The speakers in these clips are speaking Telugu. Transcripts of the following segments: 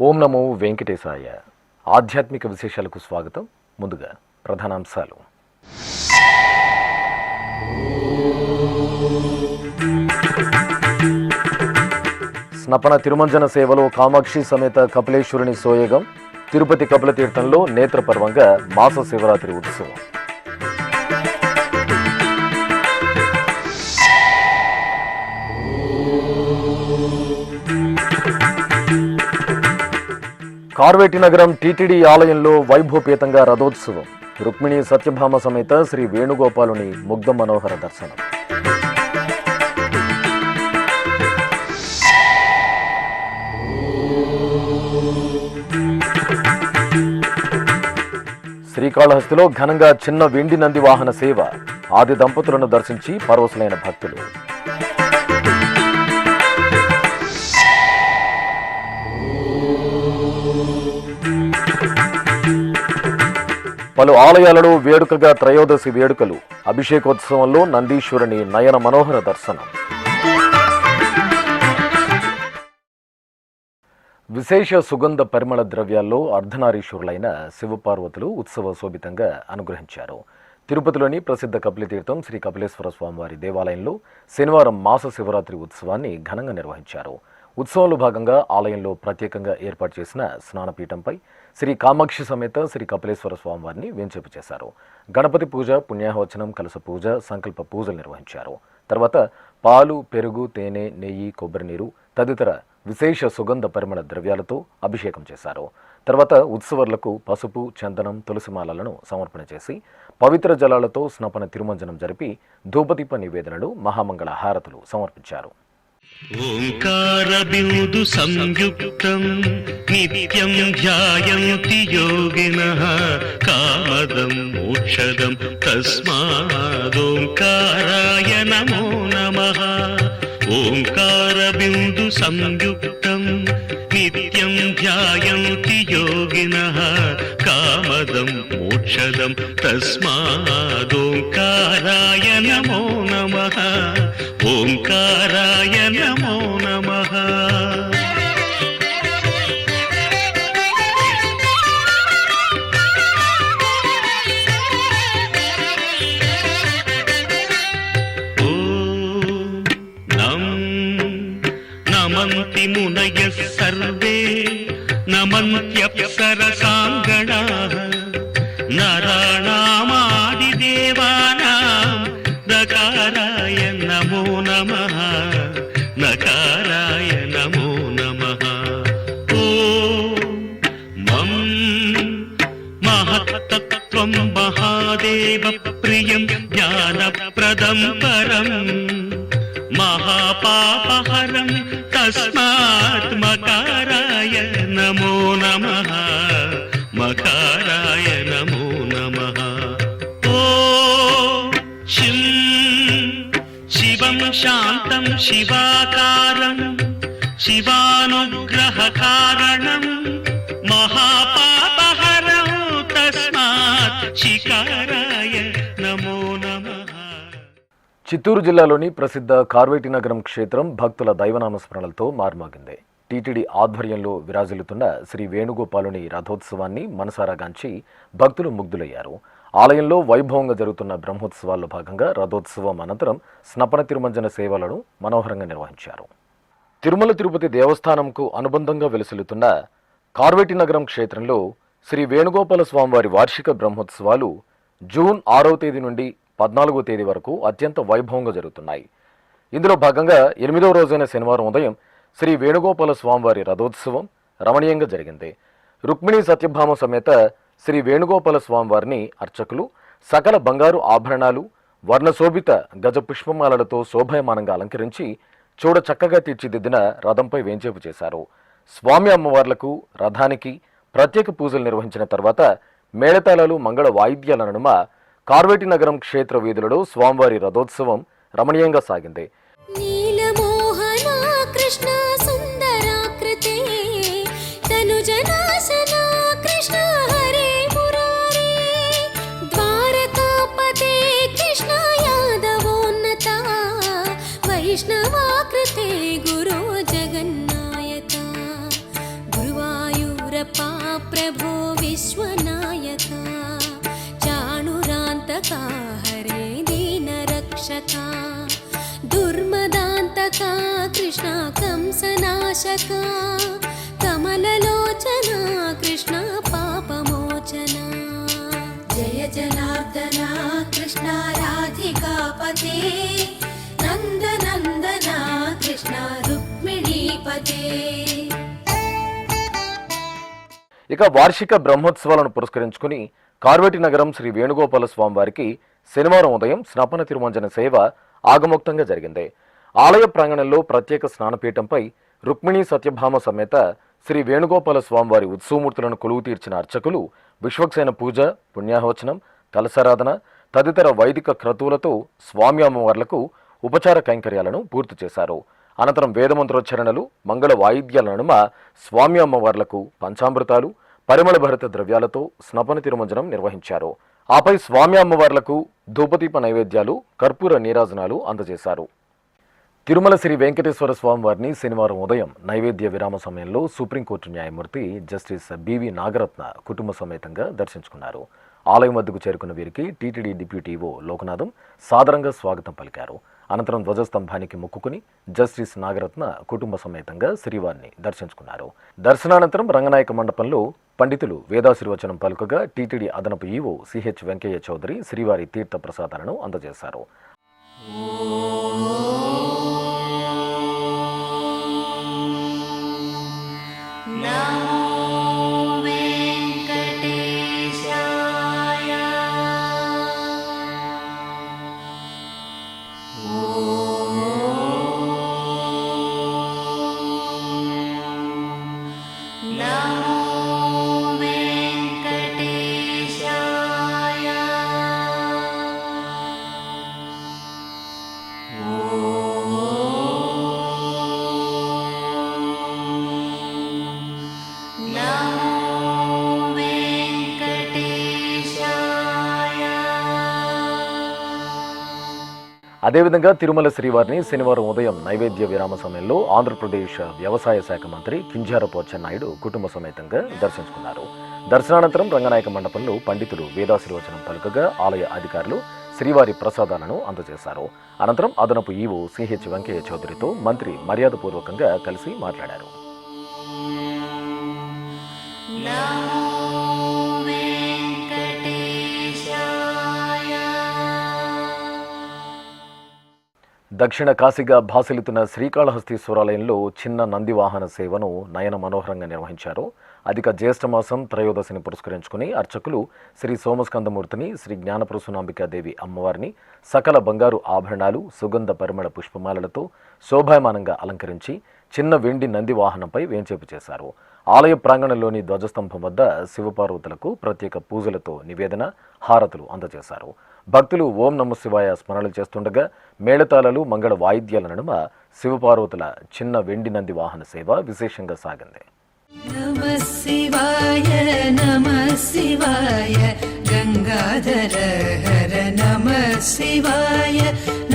ఓం నమో వెంకటేశాయ. ఆధ్యాత్మిక విశేషాలకు స్వాగతం. ముందుగా ప్రధానాంశాలు. స్నపన తిరుమంజన సేవలో కామాక్షి సమేత కపిలేశ్వరుని సోయగం. తిరుపతి కపిలతీర్థంలో నేత్రపర్వంగా మాస శివరాత్రి ఉత్సవం. కార్వేటి నగరం టీటీడీ ఆలయంలో వైభవపేతంగా రథోత్సవం. రుక్మిణి సత్యభామ సమేత శ్రీ వేణుగోపాలుని ముగ్ధ మనోహర దర్శనం. శ్రీకాళహస్తిలో ఘనంగా చిన్న వెండి నంది వాహన సేవ. ఆది దంపతులను దర్శించి పరవశులైన భక్తులు. పలు ఆలయాలలో వేడుకగా త్రయోదశి వేడుకలు. అభిషేకోత్సవంలో నందీశ్వరుని నయన మనోహర దర్శనం. విశేష సుగంధ పరిమళ ద్రవ్యాల్లో అర్ధనారీశ్వరులైన శివపార్వతులు ఉత్సవ శోభితంగా అనుగ్రహించారు. తిరుపతిలోని ప్రసిద్ధ కపిలతీర్థం శ్రీ కపిలేశ్వర స్వామివారి దేవాలయంలో శనివారం మాస శివరాత్రి ఉత్సవాన్ని ఘనంగా నిర్వహించారు. ఉత్సవంలో భాగంగా ఆలయంలో ప్రత్యేకంగా ఏర్పాటు చేసిన స్నానపీఠంపై శ్రీ కామాక్షి సమేత శ్రీ కపిలేశ్వర స్వామివారిని వేంచేపు చేశారు. గణపతి పూజ, పుణ్యాహవచనం, కలశ పూజ, సంకల్ప పూజలు నిర్వహించారు. తర్వాత పాలు, పెరుగు, తేనె, నెయ్యి, కొబ్బరి నీరు తదితర విశేష సుగంధ పరిమళ ద్రవ్యాలతో అభిషేకం చేశారు. తర్వాత ఉత్సవర్లకు పసుపు, చందనం, తులసిమాలలను సమర్పణ చేసి పవిత్ర జలాలతో స్నపన తిరుమంజనం జరిపి ధూపదీప నివేదనలు, మహామంగళ హారతులు సమర్పించారు. ఓంకార బిందు సంయుక్తం నిత్యం ధ్యాయంతి యోగినః కామదం మోక్షదం తస్మాదోంకారాయ నమో నమః. ఓంకార బిందు సంయుక్తం నిత్యం ధ్యాయంతి యోగినః కామదం మోక్షదం తస్మాదోంకారాయ నమో నమః. ఓంకారాయ నమో నమః. నమంతి మునయః సర్వే నమంత్యప్సరసాంగణాః నరాణామాదిదేవానాం నకారాయ నమో నమః. నకారాయ నమో నమః. ఓం మం మహత్తత్వం మహాదేవ ప్రియం జ్ఞానప్రదం పరం మహాపాపహరం తస్మాత్ మకారాయ నమో నమః. మకారాయ నమో నమః. ఓం శివం శాంతం శివాకారం శివానుగ్రహ కారణం మహాపాపహరం తస్మాత్ శికారాయ నమో నమః. చిత్తూరు జిల్లాలోని ప్రసిద్ధ కార్వేటి నగరం క్షేత్రం భక్తుల దైవనామస్మరణలతో మారుమోగింది. టీటీడీ ఆధ్వర్యంలో విరాజిల్లుతున్న శ్రీ వేణుగోపాలుని రథోత్సవాన్ని మనసారాగాంచి భక్తులు ముగ్ధులయ్యారు. ఆలయంలో వైభవంగా జరుగుతున్న బ్రహ్మోత్సవాల్లో భాగంగా రథోత్సవం అనంతరం స్నపన తిరుమంజన సేవలను మనోహరంగా నిర్వహించారు. తిరుమల తిరుపతి దేవస్థానంకు అనుబంధంగా వెలుసిల్లుతున్న కార్వేటి నగరం క్షేత్రంలో శ్రీ వేణుగోపాల స్వామివారి వార్షిక బ్రహ్మోత్సవాలు జూన్ 6వ తేదీ నుండి 14వ తేదీ వరకు అత్యంత వైభవంగా జరుగుతున్నాయి. ఇందులో భాగంగా 8వ రోజైన శనివారం ఉదయం శ్రీ వేణుగోపాల స్వామివారి రథోత్సవం రమణీయంగా జరిగింది. రుక్మిణి సత్యభామ సమేత శ్రీ వేణుగోపాల స్వామివారిని అర్చకులు సకల బంగారు ఆభరణాలు, వర్ణశోభిత గజ పుష్పమాలలతో శోభయమానంగా అలంకరించి చూడ చక్కగా తీర్చిదిద్దిన రథంపై వేంచేపు చేశారు. స్వామి అమ్మవార్లకు రథానికి ప్రత్యేక పూజలు నిర్వహించిన తర్వాత మేళతాళాలు మంగళ వాయిద్యాల నడుమ కార్వేటి నగరం క్షేత్ర వీధులలో స్వామివారి రథోత్సవం రమణీయంగా సాగింది. నీలమోహనా కృష్ణ సుందరాకృతే తనుజనాశనా కృష్ణ హరే మురారే ద్వారకాపతే కృష్ణ యాదవోన్నత వైష్ణవాకృతే గురో జగన్నాయక గురువాయూరప్ప ప్రభో విశ్వనాయక చాణురాంతకా హరే దీనరక్షకా దుర్మదాంతకా కృష్ణ కంసనాశకా కమలలోచనా కృష్ణ పాపమోచనా జయ జనార్దన కృష్ణ రాధికాపతే నందనందన కృష్ణ రుక్మిణీపతే. ఇక వార్షిక బ్రహ్మోత్సవాలను పురస్కరించుకుని కార్వేటి నగరం శ్రీ వేణుగోపాల స్వామివారికి శనివారం ఉదయం స్నపన తిరుమంజన సేవ ఆగమోక్తంగా జరిగింది. ఆలయ ప్రాంగణంలో ప్రత్యేక స్నానపీఠంపై రుక్మిణీ సత్యభామ సమేత శ్రీ వేణుగోపాల స్వామివారి ఉత్సవమూర్తులను కొలువు తీర్చిన అర్చకులు విశ్వక్సేన పూజ, పుణ్యాహవచనం, కలశారాధన తదితర వైదిక క్రతువులతో స్వామి అమ్మవార్లకు ఉపచార కైంకర్యాలను పూర్తి చేశారు. అనంతరం వేదమంత్రోచ్చరణలు, మంగళ వాయిద్యాల నడుమ స్వామి అమ్మవార్లకు పంచామృతాలు, పరిమళ భరిత ద్రవ్యాలతో స్నపన తిరుమంజనం నిర్వహించారు. ఆపై స్వామి అమ్మవార్లకు ధూపదీప నైవేద్యాలు, కర్పూర నీరాజనాలు అందజేశారు. తిరుమల శ్రీ వెంకటేశ్వర స్వామివారిని శనివారం ఉదయం నైవేద్య విరామ సమయంలో సుప్రీంకోర్టు న్యాయమూర్తి జస్టిస్ బివి నాగరత్న కుటుంబ సమేతంగా దర్శించుకున్నారు. ఆలయం వద్దకు చేరుకున్న వీరికి టీటీడీ డిప్యూటీ ఈవో లోకనాథం సాదరంగా స్వాగతం పలికారు. అనంతరం ధ్వజస్తంభానికి మొక్కుకుని జస్టిస్ నాగరత్న కుటుంబ సమేతంగా శ్రీవారిని దర్శించుకున్నారు. దర్శనానంతరం రంగనాయక మండపంలో పండితులు వేదాశీర్వచనం పలుకగా టీటీడీ అదనపు ఈవో సిహెచ్ వెంకయ్య చౌదరి శ్రీవారి తీర్థ ప్రసాదాలను అందజేశారు. అదేవిధంగా తిరుమల శ్రీవారిని శనివారం ఉదయం నైవేద్య విరామ సమయంలో ఆంధ్రప్రదేశ్ వ్యవసాయ శాఖ మంత్రి కింజారపు అచ్చెన్నాయుడు కుటుంబ సమేతంగా దర్శించుకున్నారు. దర్శనానంతరం రంగనాయక మండపంలో పండితులు వేదాశీర్వచనం పలుకగా ఆలయ అధికారులు శ్రీవారి ప్రసాదాలను అందజేశారు. అనంతరం అదనపు ఈవో సిహెచ్ వెంకయ్య చౌదరితో మంత్రి మర్యాదపూర్వకంగా కలిసి మాట్లాడారు. దక్షిణ కాశీగా భాసిల్లుతున్న శ్రీకాళహస్తీశ్వరాలయంలో చిన్న నంది వాహన సేవను నయన మనోహరంగా నిర్వహించారు. అధిక జ్యేష్ఠమాసం త్రయోదశిని పురస్కరించుకుని అర్చకులు శ్రీ సోమస్కందమూర్తిని, శ్రీ జ్ఞానప్రసూనాంబికాదేవి అమ్మవారిని సకల బంగారు ఆభరణాలు, సుగంధ పరిమళ పుష్పమాలలతో శోభాయమానంగా అలంకరించి చిన్న వెండి నంది వాహనంపై వేంచేపు చేశారు. ఆలయ ప్రాంగణంలోని ధ్వజస్తంభం వద్ద శివపార్వతులకు ప్రత్యేక పూజలతో నివేదన, హారతులు అందజేశారు. భక్తులు ఓం నమః శివాయ స్మరణలు చేస్తుండగా మేళతాళాలు, మంగళ వాయిద్యాల నడుమ శివపార్వతుల చిన్న వెండి నంది వాహన సేవ విశేషంగా సాగింది. నమః శివాయ నమః శివాయ గంగాధర హర నమః శివాయ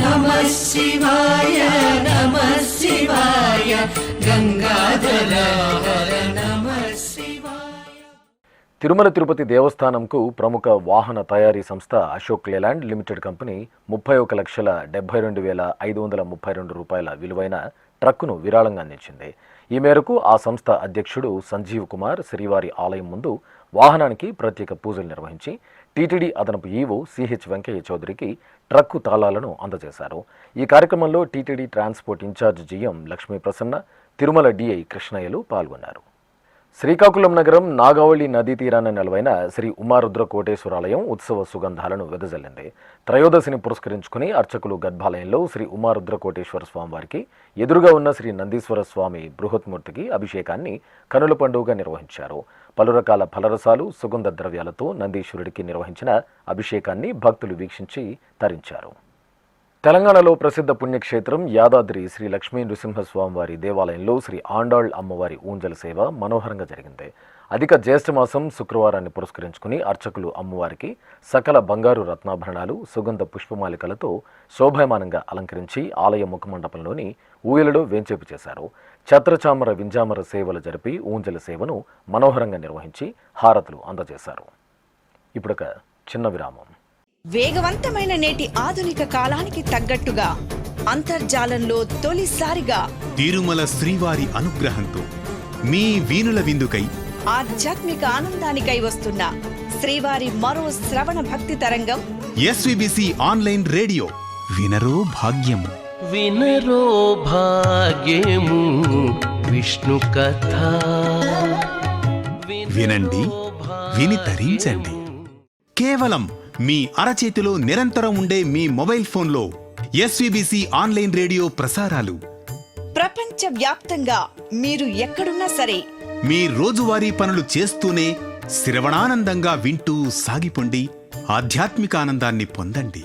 నమః శివాయ నమః శివాయ గంగాధర హర నమః శివాయ. తిరుమల తిరుపతి దేవస్థానంకు ప్రముఖ వాహన తయారీ సంస్థ అశోక్ లేలాండ్ లిమిటెడ్ కంపెనీ 31,72,532 రూపాయల విలువైన ట్రక్కును విరాళంగా అందించింది. ఈ మేరకు ఆ సంస్థ అధ్యక్షుడు సంజీవ్ కుమార్ శ్రీవారి ఆలయం ముందు వాహనానికి ప్రత్యేక పూజలు నిర్వహించి టీటీడీ అదనపు ఈవో సిహెచ్ వెంకయ్య చౌదరికి ట్రక్కు తాళాలను అందజేశారు. ఈ కార్యక్రమంలో TTD transport incharge GM Lakshmi Prasanna, Tirumala DI కృష్ణయ్యలు పాల్గొన్నారు. శ్రీకాకుళం నగరం నాగావళి నదీ తీరాన నెలవైన శ్రీ ఉమారుద్ర కోటేశ్వరాలయం ఉత్సవ సుగంధాలను వెదజల్లింది. త్రయోదశిని పురస్కరించుకుని అర్చకులు గర్భాలయంలో శ్రీ ఉమారుద్ర కోటేశ్వర స్వామివారికి ఎదురుగా ఉన్న శ్రీ నందీశ్వర స్వామి బృహత్మూర్తికి అభిషేకాన్ని కనుల పండుగగా నిర్వహించారు. పలు రకాల ఫలరసాలు, సుగంధ ద్రవ్యాలతో నందీశ్వరుడికి నిర్వహించిన అభిషేకాన్ని భక్తులు వీక్షించి తరించారు. తెలంగాణలో ప్రసిద్ధ పుణ్యక్షేత్రం యాదాద్రి శ్రీ లక్ష్మీ నృసింహస్వామివారి దేవాలయంలో శ్రీ ఆండాళ్ అమ్మవారి ఊంజల సేవ మనోహరంగా జరిగింది. అధిక జ్యేష్ఠమాసం శుక్రవారాన్ని పురస్కరించుకుని అర్చకులు అమ్మవారికి సకల బంగారు రత్నాభరణాలు, సుగంధ పుష్పమాలికలతో శోభాయమానంగా అలంకరించి ఆలయ ముఖమండపంలోని ఊయలలో వేంచేపు చేశారు. ఛత్రచామర వింజామర సేవలు జరిపి ఊంజల సేవను మనోహరంగా నిర్వహించి హారతులు అందజేశారు. ఇప్పుడొక చిన్న విరామం. వేగవంతమైన నేటి ఆధునిక కాలానికి తగ్గట్టుగా అంతర్జాలంలో తొలిసారిగా తిరుమల శ్రీవారి అనుగ్రహంతో మీ వీణుల విందుకై ఆధ్యాత్మిక ఆనందానికై వస్తున్న శ్రీవారి మరో శ్రవణ భక్తి తరంగం ఎస్విబిసి ఆన్లైన్ రేడియో వినరో భాగ్యము. వినరో భాగ్యము విష్ణు కథ. వినండి, విని తరించండి. కేవలం మీ అరచేతిలో నిరంతరం ఉండే మీ మొబైల్ ఫోన్లో ఎస్విబిసి ఆన్లైన్ రేడియో ప్రసారాలు ప్రపంచ వ్యాప్తంగా మీరు ఎక్కడున్నా సరే మీ రోజువారీ పనులు చేస్తూనే శ్రవణానందంగా వింటూ సాగిపోండి, ఆధ్యాత్మిక ఆనందాన్ని పొందండి.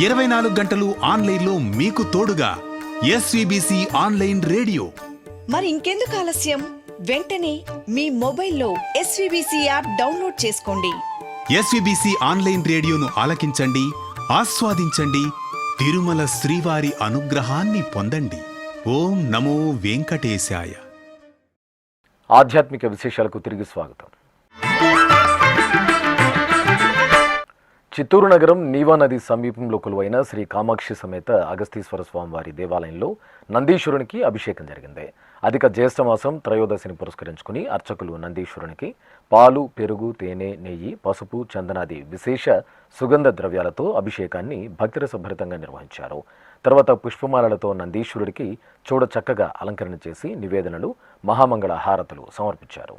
24 గంటలు ఆన్లైన్లో మీకు తోడుగా ఎస్విబిసి ఆన్లైన్ రేడియో. మరి ఇంకెందుకు ఆలస్యం? వెంటనే మీ మొబైల్లో ఎస్విబిసి యాప్ డౌన్లోడ్ చేసుకోండి. ఎస్విబిసి ఆన్లైన్ రేడియోను ఆలకించండి, ఆస్వాదించండి, తిరుమల శ్రీవారి అనుగ్రహాన్ని పొందండి. ఓం నమో వెంకటేశాయ. ఆధ్యాత్మిక విశేషాలకు తిరిగి స్వాగతం. చిత్తూరు నగరం నీవా నది సమీపంలో కొలువైన శ్రీ కామాక్షి సమేత అగస్తీశ్వర స్వామివారి దేవాలయంలో నందీశ్వరునికి అభిషేకం జరిగింది. అధిక జ్యేష్ఠమాసం త్రయోదశిని పురస్కరించుకుని అర్చకులు నందీశ్వరునికి పాలు, పెరుగు, తేనె, నెయ్యి, పసుపు, చందనాది విశేష సుగంధ ద్రవ్యాలతో అభిషేకాన్ని భక్తిరసభరితంగా నిర్వహించారు. తర్వాత పుష్పమాలలతో నందీశ్వరుడికి చూడ చక్కగా అలంకరణ చేసి నివేదనలు, మహామంగళ హారతులు సమర్పించారు.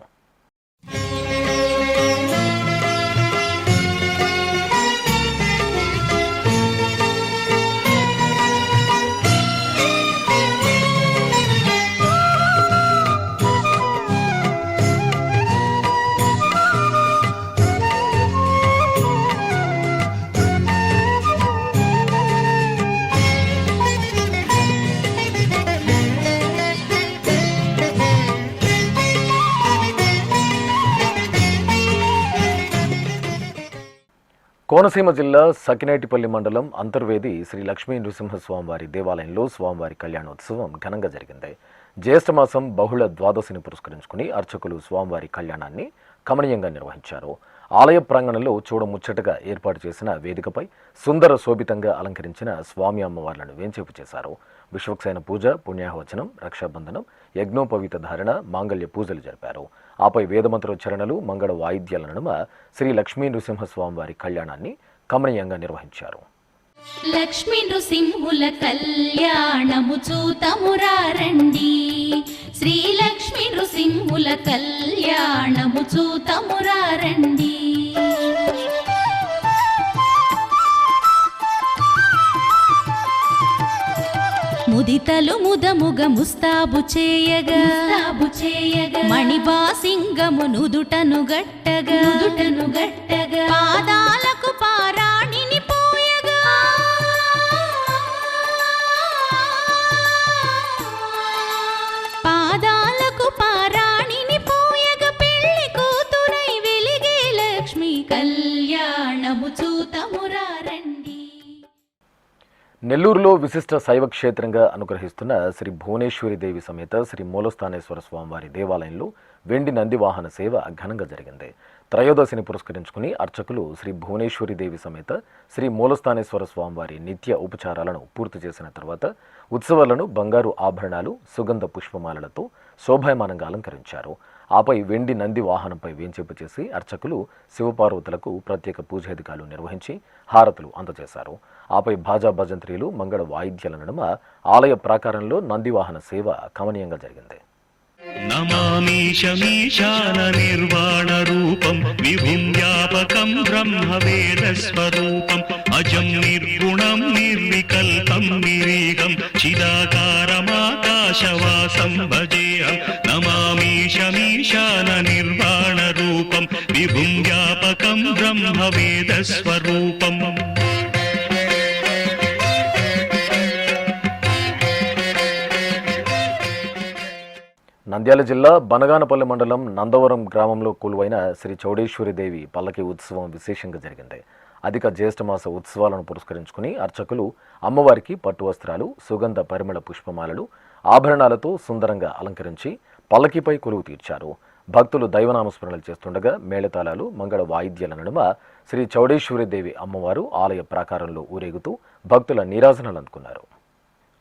కోనసీమ జిల్లా సకినేటిపల్లి మండలం అంతర్వేది శ్రీ లక్ష్మీ నృసింహస్వామివారి దేవాలయంలో స్వామివారి కళ్యాణోత్సవం ఘనంగా జరిగింది. జ్యేష్ఠమాసం బహుళ ద్వాదశిని పురస్కరించుకుని అర్చకులు స్వామివారి కళ్యాణాన్ని కమనీయంగా నిర్వహించారు. ఆలయ ప్రాంగణంలో చూడముచ్చటగా ఏర్పాటు చేసిన వేదికపై సుందర శోభితంగా అలంకరించిన స్వామి అమ్మవార్లను వేంచేపు చేశారు. విశ్వక్సేన పూజ, పుణ్యాహవచనం, రక్షాబంధనం, యజ్ఞోపవీత ధారణ, మాంగళ్య పూజలు జరిపారు. ఆపై వేదమంత్రోచ్చరణలు, మంగళ వాయిద్యాల నడుమ శ్రీ లక్ష్మీ నృసింహస్వామివారి కళ్యాణాన్ని కమనీయంగా నిర్వహించారు. లక్ష్మీ నృసింహుల కళ్యాణము చూతమురారండి, శ్రీ లక్ష్మీ నృసింహుల కళ్యాణము చూతమురారండి. ముదితలు ముదముగ ముస్తాబు చేయగా మణిబాసింగము నుదుటను గట్టగా పాదాలకు పారాణిని పోయగా పెళ్లి కూతురై వెలిగే లక్ష్మీ కళ్యాణము చూతమురారండి. నెల్లూరులో విశిష్ట శైవ క్షేత్రంగా అనుగ్రహిస్తున్న శ్రీ భువనేశ్వరి దేవి సమేత శ్రీ మూలస్థానేశ్వర స్వామివారి దేవాలయంలో వెండి నంది వాహన సేవ ఘనంగా జరిగింది. త్రయోదశిని పురస్కరించుకుని అర్చకులు శ్రీ భువనేశ్వరి దేవి సమేత శ్రీ మూలస్థానేశ్వర స్వామివారి నిత్య ఉపచారాలను పూర్తి చేసిన తర్వాత ఉత్సవాలను బంగారు ఆభరణాలు, సుగంధ పుష్పమాలలతో శోభాయమానంగా అలంకరించారు. ఆపై వెండి నంది వాహనంపై వేంచేపు చేసి అర్చకులు శివపార్వతులకు ప్రత్యేక పూజాధికాలు నిర్వహించి హారతులు అందజేశారు. ఆపై భాజా భజంత్రీలు, మంగళ వాయిద్యాల నడుమ ఆలయ ప్రాకారంలో నందివాహన సేవ కమనీయంగా జరిగింది. నమామీశమీశాన నిర్వాణ రూపం విభుం వ్యాపకం బ్రహ్మ వేద స్వరూపం అజం నిర్గుణం నిర్వికల్పం నిరీహం చిదాకారమాకాశవాసం భజేహం నమామీశమీశాన నిర్వాణ రూపం విభుం వ్యాపకం బ్రహ్మ వేద స్వరూపం. నంద్యాల జిల్లా బనగానపల్లి మండలం నందవరం గ్రామంలో కొలువైన శ్రీ చౌడేశ్వరిదేవి పల్లకి ఉత్సవం విశేషంగా జరిగింది. అధిక జ్యేష్ఠమాస ఉత్సవాలను పురస్కరించుకుని అర్చకులు అమ్మవారికి పట్టు వస్త్రాలు, సుగంధ పరిమళ పుష్పమాలలు, ఆభరణాలతో సుందరంగా అలంకరించి పల్లకిపై కొలువు తీర్చారు. భక్తులు దైవనామస్మరణలు చేస్తుండగా మేళతాళాలు, మంగళ వాయిద్యాల నడుమ శ్రీ చౌడేశ్వరిదేవి అమ్మవారు ఆలయ ప్రాకారంలో ఊరేగుతూ భక్తుల నీరాజనాలు అందుకున్నారు.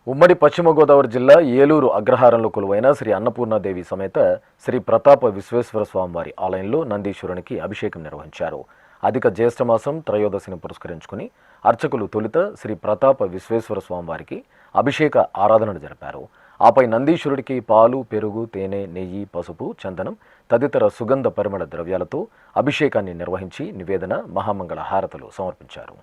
ఉమ్మడి పశ్చిమ గోదావరి జిల్లా ఏలూరు అగ్రహారంలో కొలువైన శ్రీ అన్నపూర్ణాదేవి సమేత శ్రీ ప్రతాప విశ్వేశ్వర స్వామివారి ఆలయంలో నందీశ్వరునికి అభిషేకం నిర్వహించారు. అధిక జ్యేష్ఠమాసం త్రయోదశిని పురస్కరించుకుని అర్చకులు తొలుత శ్రీ ప్రతాప విశ్వేశ్వర స్వామివారికి అభిషేక ఆరాధనలు జరిపారు. ఆపై నందీశ్వరుడికి పాలు, పెరుగు, తేనె, నెయ్యి, పసుపు, చందనం తదితర సుగంధ పరిమళ ద్రవ్యాలతో అభిషేకాన్ని నిర్వహించి నివేదన, మహామంగళ హారతులు సమర్పించారు.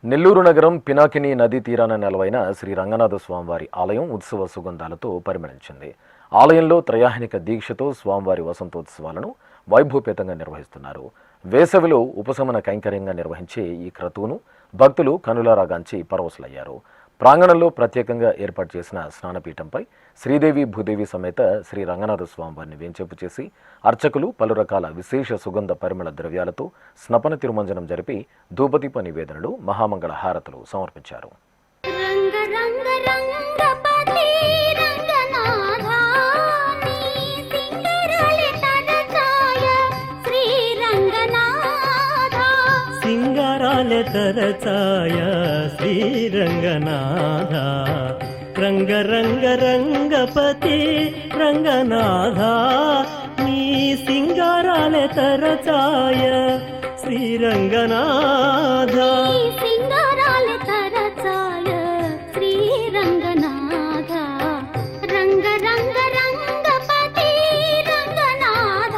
నెల్లూరు నగరం పినాకిని నదీ తీరాన నెలవైన శ్రీ రంగనాథ స్వామివారి ఆలయం ఉత్సవ సుగంధాలతో పరిమళించింది. ఆలయంలో త్రయాహినిక దీక్షతో స్వామివారి వసంతోత్సవాలను వైభవపేతంగా నిర్వహిస్తున్నారు. వేసవిలో ఉపశమన కైంకర్యంగా నిర్వహించే ఈ క్రతువును భక్తులు కనులారాగాంచి పరవశులయ్యారు. ప్రాంగణంలో ప్రత్యేకంగా ఏర్పాటు చేసిన స్నానపీఠంపై శ్రీదేవి భూదేవి సమేత శ్రీ రంగనాథ స్వామివారిని వేంచేపు చేసి అర్చకులు పలు రకాల విశేష సుగంధ పరిమళ ద్రవ్యాలతో స్నపన తిరుమంజనం జరిపి ధూపదీప నివేదనలు, మహామంగళ హారతులు సమర్పించారు. తరచాయ శ్రీరంగనాథ రంగ రంగ రంగపతి రంగనాథ నీ సింగారాల తరచాయ శ్రీరంగనాథ సింగారాల తరచాయ శ్రీరంగనాథ రంగ రంగ రంగపతి రంగనాథ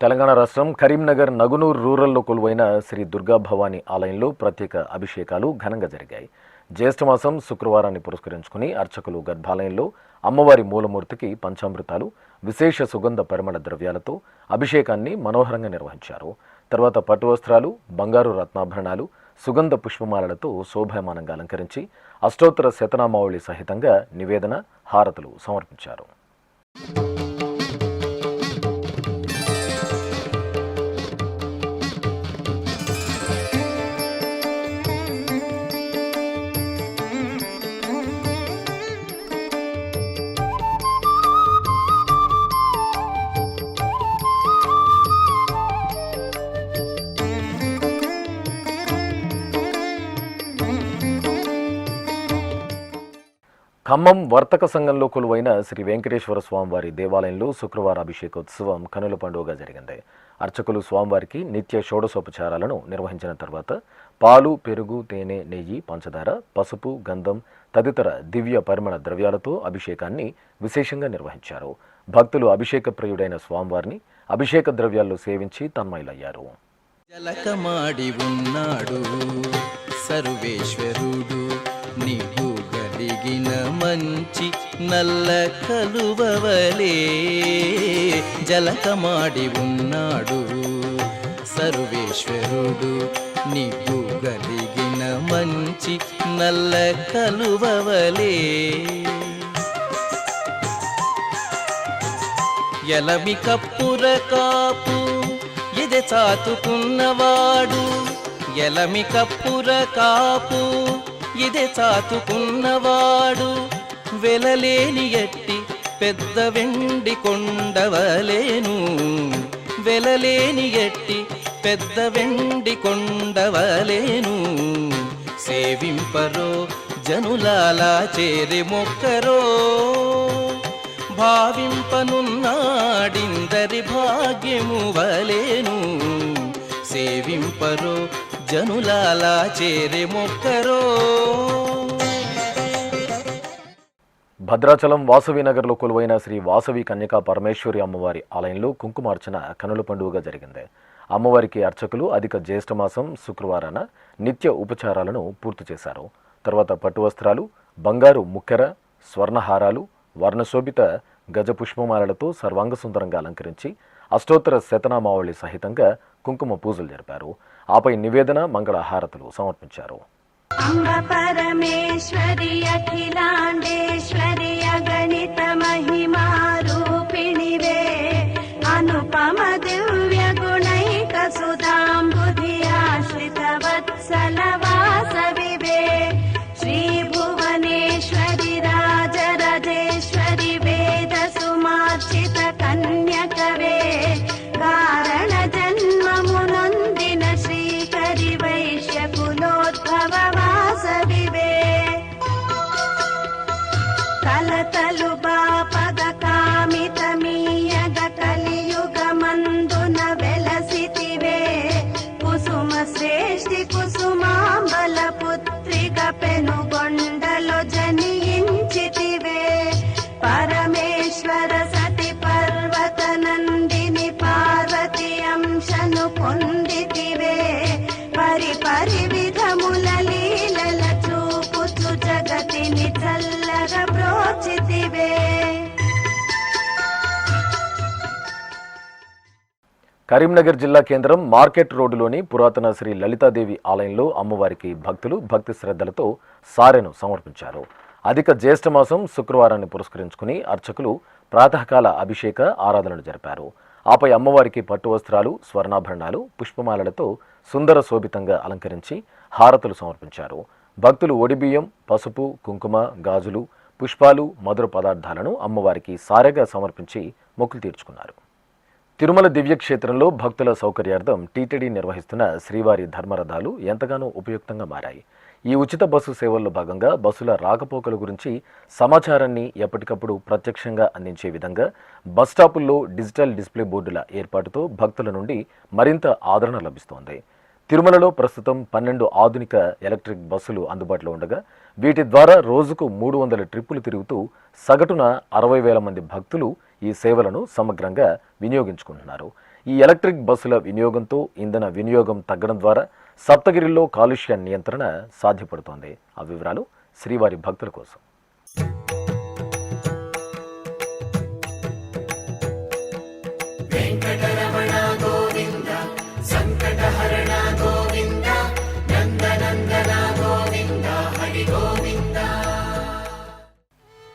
తెలంగాణ రాష్ట్రం కరీంనగర్ నగునూర్ రూరల్లో కొలువైన శ్రీ దుర్గా భవానీ ఆలయంలో ప్రత్యేక అభిషేకాలు ఘనంగా జరిగాయి. జ్యేష్ఠమాసం శుక్రవారాన్ని పురస్కరించుకుని అర్చకులు గర్భాలయంలో అమ్మవారి మూలమూర్తికి పంచామృతాలు, విశేష సుగంధ పరిమళ ద్రవ్యాలతో అభిషేకాన్ని మనోహరంగా నిర్వహించారు. తర్వాత పట్టు వస్త్రాలు, బంగారు రత్నాభరణాలు, సుగంధ పుష్పమాలలతో శోభాయమానంగా అలంకరించి అష్టోత్తర శతనామావళి సహితంగా నివేదన, హారతులు సమర్పించారు. ఖమ్మం వర్తక సంఘంలో కొలువైన శ్రీ వెంకటేశ్వర స్వామివారి దేవాలయంలో శుక్రవార అభిషేకోత్సవం కనుల పండుగగా జరిగింది. అర్చకులు స్వామివారికి నిత్య షోడశోపచారాలను నిర్వహించిన తర్వాత పాలు, పెరుగు, తేనె, నెయ్యి, పంచదార, పసుపు, గంధం తదితర దివ్య పరిమళ ద్రవ్యాలతో అభిషేకాన్ని విశేషంగా నిర్వహించారు. భక్తులు అభిషేక ప్రియుడైన స్వామివారిని అభిషేక ద్రవ్యాల్లో సేవించి తన్మయులయ్యారు. జలకమాడి ఉన్నాడు సర్వేశ్వరుడు నీకు గలిగిన మంచి నల్ల కలువవలే జలకమాడి ఉన్నాడు సర్వేశ్వరుడు నీకు గలిగిన మంచి నల్ల కలువవలే ఎలమి కప్పుర కాపు ఇది చాతుకున్నవాడు ఎలమి కప్పుర కాపు ఇది చాతుకున్నవాడు వెలలేని ఎట్టి పెద్ద వెండి కొండవలేను వెలలేని ఎట్టి పెద్ద వెండి కొండవలేను సేవింపరో జనులాలా చేరి మొక్కరో భావింపనున్నాడిందరి భాగ్యము వలేను సేవింపరో జనులాలా చేరి మొక్కరో. భద్రాచలం వాసవి నగర్లో కొలువైన శ్రీ వాసవి కన్యకా పరమేశ్వరి అమ్మవారి ఆలయంలో కుంకుమార్చన కనుల పండుగగా జరిగింది. అమ్మవారికి అర్చకులు అధిక జ్యేష్ఠమాసం శుక్రవారాన నిత్య ఉపచారాలను పూర్తి చేశారు. తర్వాత పట్టు వస్త్రాలు, బంగారు ముక్కెర, స్వర్ణహారాలు, వర్ణశోభిత గజపుష్పమాలలతో సర్వాంగ సుందరంగా అలంకరించి అష్టోత్తర శతనామావళి సహితంగా కుంకుమ పూజలు జరిపారు. ఆపై నివేదన, మంగళ హారతులు సమర్పించారు. అంబ పరమేశ్వరి అఖిలాండేశ్వరి అగణిత మహిమా రూపిణివే అనుపమ దివ్య గుణైక సుధాంబుధి ఆశ్రిత వత్సల వాసవివే శ్రీ భువనేశ్వరి రాజరాజేశ్వరి వేద సుమార్చిత కన్యకవే కారణ జన్మమునొందిన శ్రీకరి వైశ్య కులోద్భవ వాసవివే కలతలు బాపద కామిత మీయగ కలియుగమందున వెలసితివే కుసుమ శ్రేష్ఠి కుసుమాంబల పుత్రిక పెనుగొండలో జనించితివే పరమేశ్వర సతి పర్వత నందిని పార్వతి అంశను పొందితివే పరి పరి విధముల లీలల చూపుచు జగతిని చల్లగా ప్రోచితివే. కరీంనగర్ జిల్లా కేంద్రం మార్కెట్ రోడ్డులోని పురాతన శ్రీ లలితాదేవి ఆలయంలో అమ్మవారికి భక్తులు భక్తి శ్రద్ధలతో సారెను సమర్పించారు. అధిక జ్యేష్ఠమాసం శుక్రవారాన్ని పురస్కరించుకుని అర్చకులు ప్రాతకాల అభిషేక ఆరాధనలు జరిపారు. ఆపై అమ్మవారికి పట్టు వస్త్రాలు, స్వర్ణాభరణాలు, పుష్పమాలలతో సుందర శోభితంగా అలంకరించి హారతులు సమర్పించారు. భక్తులు ఒడిబియ్యం, పసుపు, కుంకుమ, గాజులు, పుష్పాలు, మధుర పదార్థాలను అమ్మవారికి సారెగా సమర్పించి మొక్కులు తీర్చుకున్నారు. తిరుమల దివ్యక్షేత్రంలో భక్తుల సౌకర్యార్థం టీటీడీ నిర్వహిస్తున్న శ్రీవారి ధర్మరథాలు ఎంతగానో ఉపయుక్తంగా మారాయి. ఈ ఉచిత బస్సు సేవల్లో భాగంగా బస్సుల రాకపోకల గురించి సమాచారాన్ని ఎప్పటికప్పుడు ప్రత్యక్షంగా అందించే విధంగా బస్టాపుల్లో డిజిటల్ డిస్ప్లే బోర్డుల ఏర్పాటుతో భక్తుల నుండి మరింత ఆదరణ లభిస్తోంది. తిరుమలలో ప్రస్తుతం 12 ఆధునిక ఎలక్ట్రిక్ బస్సులు అందుబాటులో ఉండగా వీటి ద్వారా రోజుకు 300 ట్రిప్పులు తిరుగుతూ సగటున 60,000 మంది భక్తులు ఈ సేవలను సమగ్రంగా వినియోగించుకుంటున్నారు. ఈ ఎలక్ట్రిక్ బస్సుల వినియోగంతో ఇంధన వినియోగం తగ్గడం ద్వారా సప్తగిరిలో కాలుష్య నియంత్రణ సాధ్యపడుతోంది. ఆ వివరాలు శ్రీవారి భక్తుల కోసం.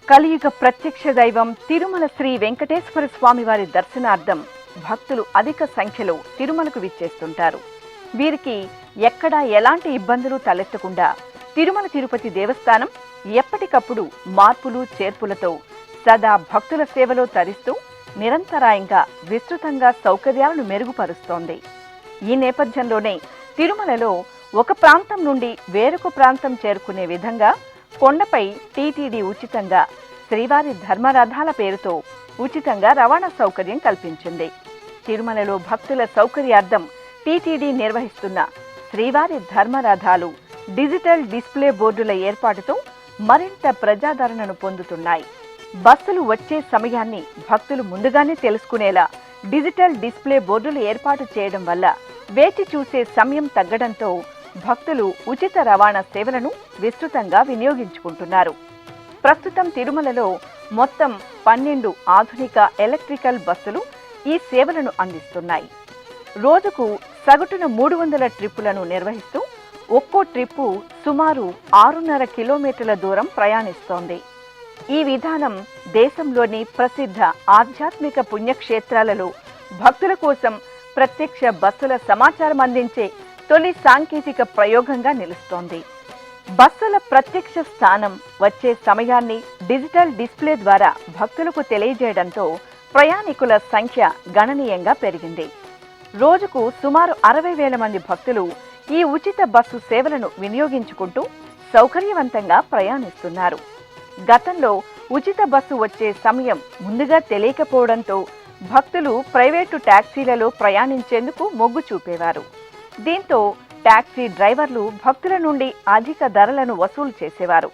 కలియుగ ప్రత్యక్ష దైవం తిరుమల శ్రీ వెంకటేశ్వర స్వామి వారి దర్శనార్థం భక్తులు అధిక సంఖ్యలో తిరుమలకు విచ్చేస్తుంటారు. వీరికి ఎక్కడా ఎలాంటి ఇబ్బందులు తలెత్తకుండా తిరుమల తిరుపతి దేవస్థానం ఎప్పటికప్పుడు మార్పులు చేర్పులతో సదా భక్తుల సేవలో తరిస్తూ నిరంతరాయంగా విస్తృతంగా సౌకర్యాలను మెరుగుపరుస్తోంది. ఈ నేపథ్యంలోనే తిరుమలలో ఒక ప్రాంతం నుండి వేరొక ప్రాంతం చేరుకునే విధంగా కొండపై టీటీడీ ఉచితంగా శ్రీవారి ధర్మరథాల పేరుతో ఉచితంగా రవాణా సౌకర్యం కల్పించింది. తిరుమలలో భక్తుల సౌకర్యార్థం టీటీడీ నిర్వహిస్తున్న శ్రీవారి ధర్మరథాలు డిజిటల్ డిస్ప్లే బోర్డుల ఏర్పాటుతో మరింత ప్రజాదరణను పొందుతున్నాయి. బస్సులు వచ్చే సమయాన్ని భక్తులు ముందుగానే తెలుసుకునేలా డిజిటల్ డిస్ప్లే బోర్డులు ఏర్పాటు చేయడం వల్ల వేచి చూసే సమయం తగ్గడంతో భక్తులు ఉచిత రవాణా సేవలను విస్తృతంగా వినియోగించుకుంటున్నారు. ప్రస్తుతం తిరుమలలో మొత్తం 12 ఆధునిక ఎలక్ట్రికల్ బస్సులు ఈ సేవలను అందిస్తున్నాయి. రోజుకు సగటున 300 ట్రిప్పులను నిర్వహిస్తూ ఒక్కో ట్రిప్పు సుమారు 6.5 కిలోమీటర్ల దూరం ప్రయాణిస్తోంది. ఈ విధానం దేశంలోని ప్రసిద్ధ ఆధ్యాత్మిక పుణ్యక్షేత్రాలలో భక్తుల కోసం ప్రత్యక్ష బస్సుల సమాచారం అందించే తొలి సాంకేతిక ప్రయోగంగా నిలుస్తోంది. బస్సుల ప్రత్యక్ష స్థానం, వచ్చే సమయాన్ని డిజిటల్ డిస్ప్లే ద్వారా భక్తులకు తెలియజేయడంతో ప్రయాణికుల సంఖ్య గణనీయంగా పెరిగింది. రోజుకు సుమారు 60,000 మంది భక్తులు ఈ ఉచిత బస్సు సేవలను వినియోగించుకుంటూ సౌకర్యవంతంగా ప్రయాణిస్తున్నారు. గతంలో ఉచిత బస్సు వచ్చే సమయం ముందుగా తెలియకపోవడంతో భక్తులు ప్రైవేటు టాక్సీలలో ప్రయాణించేందుకు మొగ్గు చూపేవారు. దీంతో టాక్సీ డ్రైవర్లు భక్తుల నుండి అధిక ధరలను వసూలు చేసేవారు.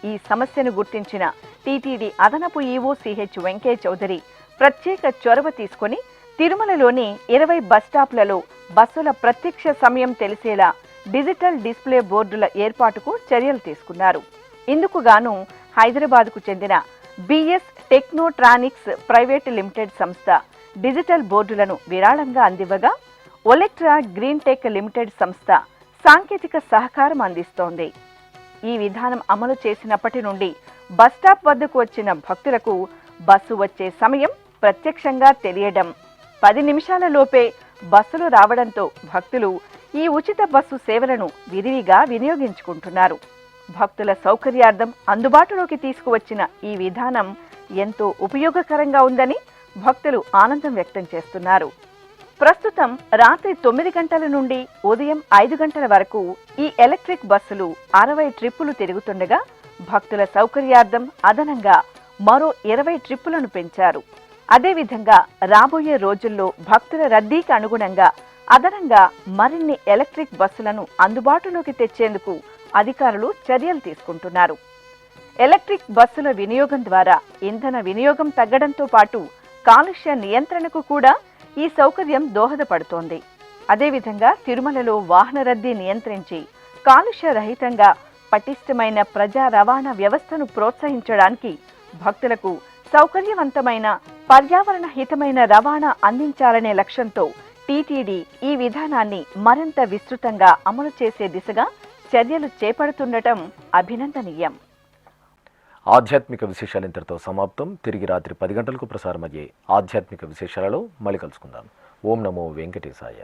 ఈ సమస్యను గుర్తించిన టీటీడీ అదనపు ఈవో సిహెచ్ వెంకయ్య చౌదరి ప్రత్యేక చొరవ తీసుకుని తిరుమలలోని 20 బస్టాప్లలో బస్సుల ప్రత్యక్ష సమయం తెలిసేలా డిజిటల్ డిస్ప్లే బోర్డుల ఏర్పాటుకు చర్యలు తీసుకున్నారు. ఇందుకు గాను హైదరాబాద్కు చెందిన బిఎస్ టెక్నోట్రానిక్స్ ప్రైవేటు లిమిటెడ్ సంస్థ డిజిటల్ బోర్డులను విరాళంగా అందివ్వగా, ఒలెక్ట్రా గ్రీన్ టెక్ లిమిటెడ్ సంస్థ సాంకేతిక సహకారం అందిస్తోంది. ఈ విధానం అమలు చేసినప్పటి నుండి బస్టాప్ వద్దకు వచ్చిన భక్తులకు బస్సు వచ్చే సమయం ప్రత్యక్షంగా తెలియడం, 10 నిమిషాల లోపే బస్సులు రావడంతో భక్తులు ఈ ఉచిత బస్సు సేవలను విరివిగా వినియోగించుకుంటున్నారు. భక్తుల సౌకర్యార్థం అందుబాటులోకి తీసుకువచ్చిన ఈ విధానం ఎంతో ఉపయోగకరంగా ఉందని భక్తులు ఆనందం వ్యక్తం చేస్తున్నారు. ప్రస్తుతం రాత్రి 9 గంటల నుండి ఉదయం 5 గంటల వరకు ఈ ఎలక్ట్రిక్ బస్సులు 60 ట్రిప్పులు తిరుగుతుండగా, భక్తుల సౌకర్యార్థం అదనంగా మరో 20 ట్రిప్పులను పెంచారు. అదేవిధంగా రాబోయే రోజుల్లో భక్తుల రద్దీకి అనుగుణంగా అదనంగా మరిన్ని ఎలక్ట్రిక్ బస్సులను అందుబాటులోకి తెచ్చేందుకు అధికారులు చర్యలు తీసుకుంటున్నారు. ఎలక్ట్రిక్ బస్సుల వినియోగం ద్వారా ఇంధన వినియోగం తగ్గడంతో పాటు కాలుష్య నియంత్రణకు కూడా ఈ సౌకర్యం దోహదపడుతోంది. అదేవిధంగా తిరుమలలో వాహన రద్దీ నియంత్రించి కాలుష్య రహితంగా పటిష్టమైన ప్రజా రవాణా వ్యవస్థను ప్రోత్సహించడానికి భక్తులకు సౌకర్యవంతమైన పర్యావరణ హితమైన రవాణా అందించాలనే లక్ష్యంతో టీటీడీ ఈ విధానాన్ని మరింత విస్తృతంగా అమలు చేసే దిశగా చర్యలు చేపడుతుండటం అభినందనీయం. ఆధ్యాత్మిక విశేషాలు ఇంతటితో సమాప్తం. తిరిగి రాత్రి 10 గంటలకు ప్రసారమయ్యే ఆధ్యాత్మిక విశేషాలలో మళ్ళీ కలుసుకుందాం. ఓం నమో వెంకటేశాయ.